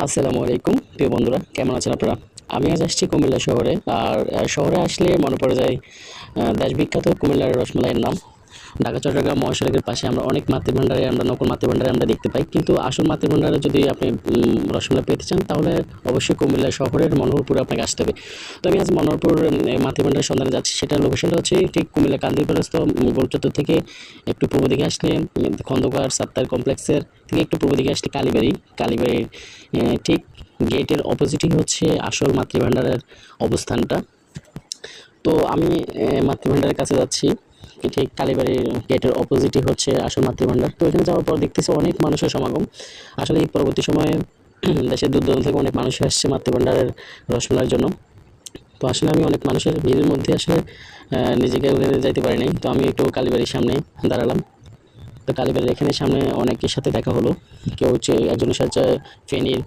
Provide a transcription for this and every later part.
আসসালামু আলাইকুম প্রিয় বন্ধুরা, কেমন আছেন আপনারা? আমি আজ আসছি কুমিল্লা শহরে। আর শহরে আসলে মনে পড়ে যায় দেশ বিখ্যাত কুমিল্লার রসমালাইয়ের নাম। ঢাকা চট্টগ্রাম মহাসড়কের পাশে আমরা অনেক মাতৃভান্ডারে, আমরা নকল মাতৃভান্ডারে আমরা দেখতে পাই, কিন্তু আসল মাতৃভান্ডারে যদি আপনি রসমালাই পেতে চান তাহলে অবশ্যই কুমিল্লা শহরের মনোহরপুরে আপনাকে আসতে হবে। তো আমি আজ মনোহরপুর মাতৃভান্ডারের সন্ধানে যাচ্ছি। সেটার লোকেশনটা হচ্ছে ঠিক কুমিল্লা কান্দিরপাড়স্থ গোল চত্বর থেকে একটু পূর্ব দিকে আসলে খন্দকার সাত্তার কমপ্লেক্সের থেকে একটু পূর্ব দিকে আসলে কালীবাড়ির ঠিক গেটের অপোজিটই হচ্ছে আসল মাতৃভান্ডারের অবস্থানটা। তো আমি মাতৃভান্ডারের কাছে যাচ্ছি। ঠিক কালীবাড়ির গেটের অপোজিটই হচ্ছে আসল মাতৃভান্ডার। তো এখানে যাওয়ার পর দেখতেছি অনেক মানুষের সমাগম। আসলে এই পরবর্তী সময়ে দেশের দূর দূরান্ত থেকে অনেক মানুষ আসছে মাতৃভান্ডারের রসমালাইয়ের জন্য। তো আসলে আমি অনেক মানুষের ভিড়ের মধ্যে আসলে নিজেকে যাইতে পারি নাই। তো আমি একটু কালীবাড়ির সামনে দাঁড়ালাম। তো কালীবাড়ির এখানে সামনে অনেকের সাথে দেখা হলো। কেউ হচ্ছে, একজনের সাথে ফেনীর,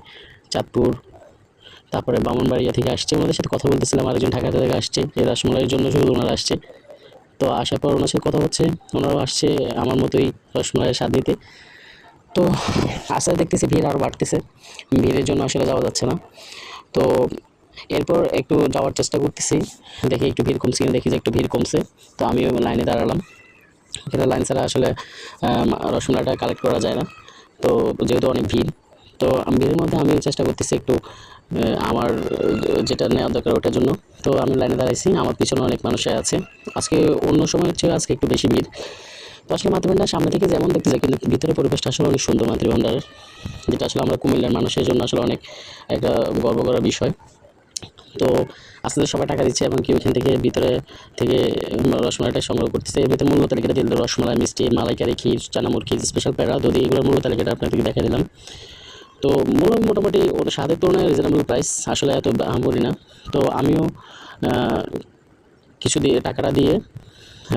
চাঁদপুর, তারপরে ব্রাহ্মণবাড়িয়া থেকে আসছে, ওনাদের সাথে কথা বলতেছিলাম। আরেকজন ঢাকা থেকে আসছে এই রসমালাইয়ের জন্য, শুধু ওনারা আসছে। তো আসার পর ওনার সাথে কথা হচ্ছে, ওনারাও আসছে আমার মতোই রসমালাইয়ের স্বাদ নিতে। তো আস্তে দেখতেছি ভিড় আরও বাড়তেছে, ভিড়ের জন্য আসলে যাওয়া যাচ্ছে না। তো এরপর একটু যাওয়ার চেষ্টা করতেছি, দেখি একটু ভিড় কমছে কিনা। দেখি যে একটু ভিড় কমছে। তো আমিও লাইনে দাঁড়ালাম। এখানে লাইন ছাড়া আসলে রসমালাইটা কালেক্ট করা যায় না। তো যেহেতু অনেক ভিড়, তো আমি ভিড়ের মধ্যে আমি চেষ্টা করতেছি একটু আমার যেটা নেওয়া দরকার ওটার জন্য। তো আমি লাইনে দাঁড়াইছি, আমার পিছনে অনেক মানুষ আছে। আজকে অন্য সময়ের চেয়ে আজকে একটু বেশি ভিড়। তো আসলে মাতৃভান্ডার সামনে থেকে যেমন দেখতে যায়, কিন্তু ভিতরে পরিবেশটা আসলে অনেক সুন্দর মাতৃভান্ডারের, যেটা আসলে আমরা কুমিল্লার মানুষের জন্য আসলে অনেক একটা গর্ব করার বিষয়। তো আস্তে আস্তে সবাই টাকা দিচ্ছে এবং কি ওইখান থেকে ভিতরে থেকে রসমালাইটা সংগ্রহ করতেছে। এর ভিতরে মূল্য তালিকাটা দিল, রসমালাই, মিষ্টি, মালাইকারি, ক্ষীর, চানামুর, ক্ষীর, স্পেশাল প্যারা, দধি, এগুলোর মূল্য তালিকাটা আপনাদেরকে দেখা দিলাম। তো মূল্য মোটামুটি ওটা স্বাদের তুলনায় রিজনেবল প্রাইস, আসলে এত আহামরি না। তো আমিও কিছু দিয়ে টাকাটা দিয়ে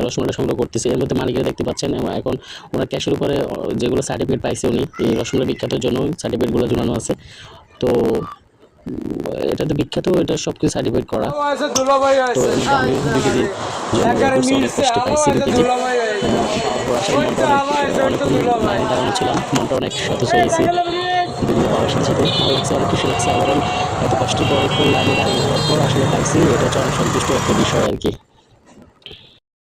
রসমালাইটা সংগ্রহ করতেছি। এর মধ্যে মালিকেরা দেখতে পাচ্ছেন, এবং এখন ওনার ক্যাশের উপরে যেগুলো সার্টিফিকেট পাইছে উনি এই রসমালাই বিখ্যাতের জন্য সার্টিফিকেটগুলো ঝুলানো আছে। তো এটা তো বিখ্যাত, এটা সব কিছু সার্টিফাইড করা। তো আমি 2 কেজি অনেক কষ্ট পাইছি 2 কেজি। অনেকক্ষণ লাইনে দাঁড়ানো ছিলাম, মনটা অনেক সতেজ হয়েছি বিভিন্ন মানুষের সাথে, ভালো লাগছে, অনেক খুশি লাগছে। ওভারঅল এত কষ্ট করে একটু লাইনে দাঁড়িয়ে যাওয়ার পর আসলে পাইছি, এটা হচ্ছে অনেক সন্তুষ্ট একটা বিষয় আর কি।